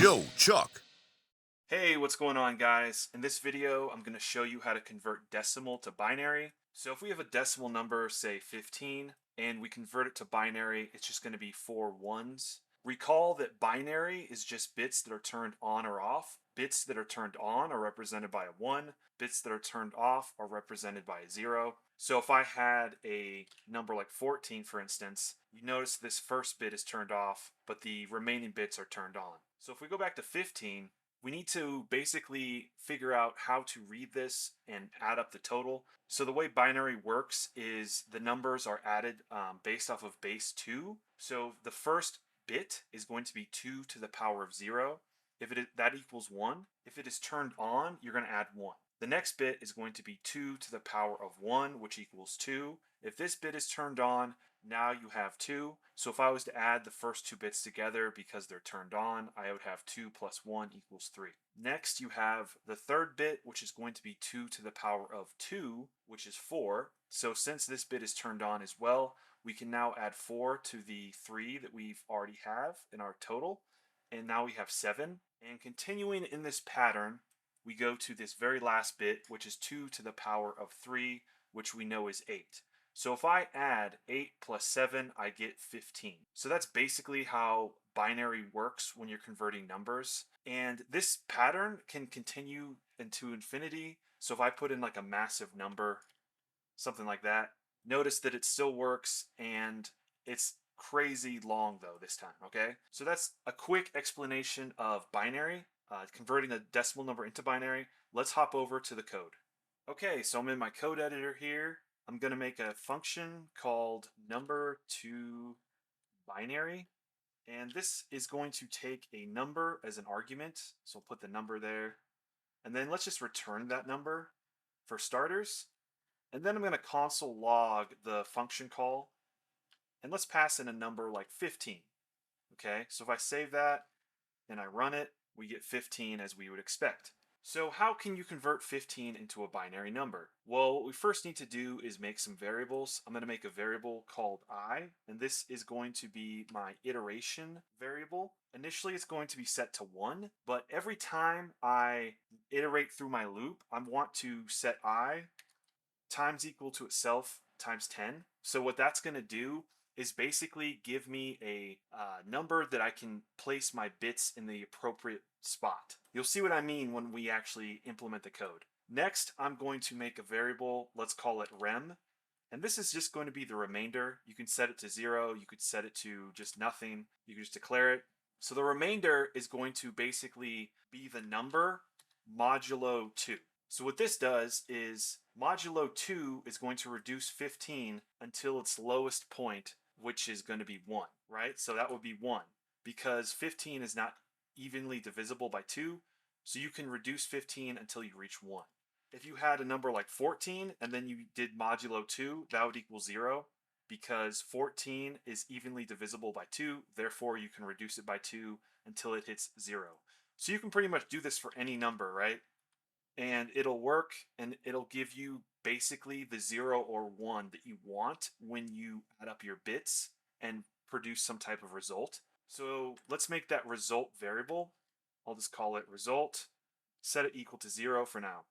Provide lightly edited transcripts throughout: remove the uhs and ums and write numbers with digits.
Yo, Chuck. Hey, what's going on, guys? In this video, I'm going to show you how to convert decimal to binary. So if we have a decimal number, say 15, and we convert it to binary, it's just going to be 4 ones. Recall that binary is just bits that are turned on or off. Bits that are turned on are represented by a 1. Bits that are turned off are represented by a 0. So if I had a number like 14, for instance, you notice this first bit is turned off, but the remaining bits are turned on. So if we go back to 15, we need to basically figure out how to read this and add up the total. So the way binary works is the numbers are added based off of base 2. So the first bit is going to be 2 to the power of 0. If that equals 1. If it is turned on, you're going to add 1. The next bit is going to be 2 to the power of 1, which equals 2. If this bit is turned on, now you have 2. So if I was to add the first two bits together because they're turned on, I would have 2 plus 1 equals 3. Next, you have the third bit, which is going to be 2 to the power of 2, which is 4. So since this bit is turned on as well, we can now add 4 to the 3 that we've already have in our total. And now we have 7. And continuing in this pattern, we go to this very last bit, which is 2 to the power of 3, which we know is 8. So if I add 8 plus 7, I get 15. So that's basically how binary works when you're converting numbers. And this pattern can continue into infinity. So if I put in like a massive number, something like that, notice that it still works, and it's crazy long though this time, okay? So that's a quick explanation of binary, converting a decimal number into binary. Let's hop over to the code. Okay, so I'm in my code editor here. I'm going to make a function called number to binary, and this is going to take a number as an argument. So I'll put the number there, and then let's just return that number for starters. And then I'm going to console log the function call, and let's pass in a number like 15. Okay, so if I save that and I run it, we get 15 as we would expect. So how can you convert 15 into a binary number? Well, what we first need to do is make some variables. I'm going to make a variable called I, and this is going to be my iteration variable. Initially, it's going to be set to 1, but every time I iterate through my loop, I want to set I times equal to itself times 10. So what that's going to do is basically give me a number that I can place my bits in the appropriate spot. You'll see what I mean when we actually implement the code. Next, I'm going to make a variable, let's call it rem, and this is just going to be the remainder. You can set it to 0, you could set it to just nothing, you can just declare it. So the remainder is going to basically be the number modulo 2. So what this does is modulo 2 is going to reduce 15 until its lowest point, which is going to be 1, right? So that would be 1, because 15 is not evenly divisible by 2, so you can reduce 15 until you reach 1. If you had a number like 14 and then you did modulo 2, that would equal 0, because 14 is evenly divisible by 2, therefore you can reduce it by 2 until it hits 0. So you can pretty much do this for any number, right? And it'll work, and it'll give you basically the 0 or 1 that you want when you add up your bits and produce some type of result. So let's make that result variable. I'll just call it result, set it equal to 0 for now.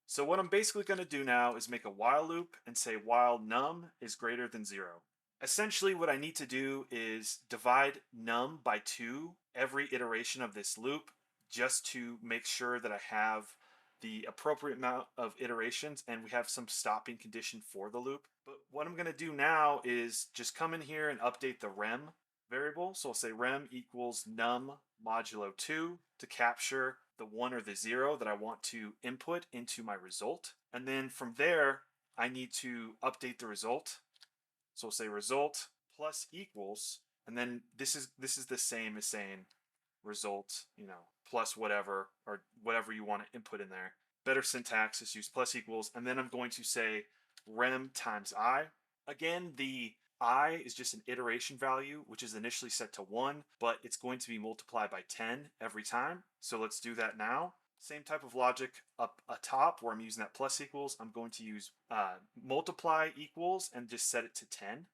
So what I'm basically going to do now is make a while loop and say while num is greater than 0. Essentially what I need to do is divide num by 2 every iteration of this loop, just to make sure that I have the appropriate amount of iterations and we have some stopping condition for the loop. But what I'm going to do now is just come in here and update the rem variable. So I'll say rem equals num modulo 2 to capture the 1 or the 0 that I want to input into my result. And then from there, I need to update the result. So I'll say result plus equals, and then this is the same as saying result, plus whatever, or whatever you want to input in there. Better syntax is use plus equals, and then I'm going to say rem times I. Again, the I is just an iteration value, which is initially set to 1, but it's going to be multiplied by 10 every time. So let's do that now. Same type of logic up atop where I'm using that plus equals. I'm going to use multiply equals and just set it to 10.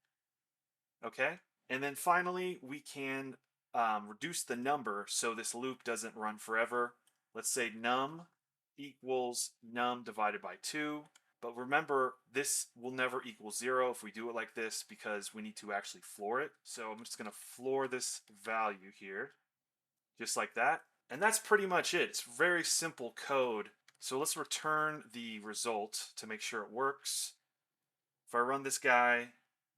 Okay, and then finally we can reduce the number so this loop doesn't run forever. Let's say num equals num divided by 2. But remember, this will never equal 0 if we do it like this because we need to actually floor it. So I'm just going to floor this value here, just like that. And that's pretty much it. It's very simple code. So let's return the result to make sure it works. If I run this guy,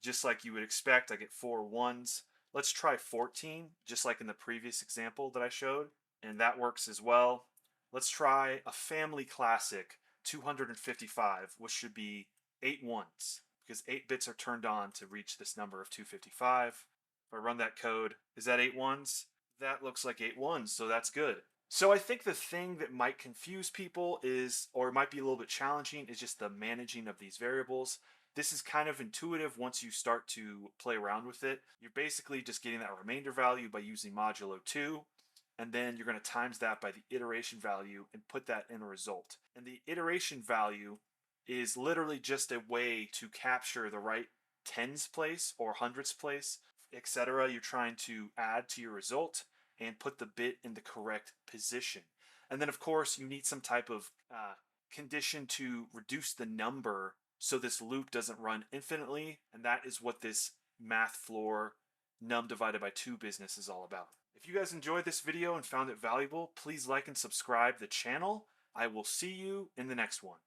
just like you would expect, I get 4 ones. Let's try 14, just like in the previous example that I showed, and that works as well. Let's try a family classic, 255, which should be 8 ones, because 8 bits are turned on to reach this number of 255. If I run that code, is that 8 ones? That looks like 8 ones, so that's good. So I think the thing that might confuse people is, or it might be a little bit challenging, is just the managing of these variables. This is kind of intuitive once you start to play around with it. You're basically just getting that remainder value by using modulo 2, and then you're going to times that by the iteration value and put that in a result. And the iteration value is literally just a way to capture the right tens place or hundreds place, etc. You're trying to add to your result and put the bit in the correct position. And then, of course, you need some type of condition to reduce the number so this loop doesn't run infinitely. And that is what this math floor num divided by 2 business is all about. If you guys enjoyed this video and found it valuable, please like and subscribe the channel. I will see you in the next one.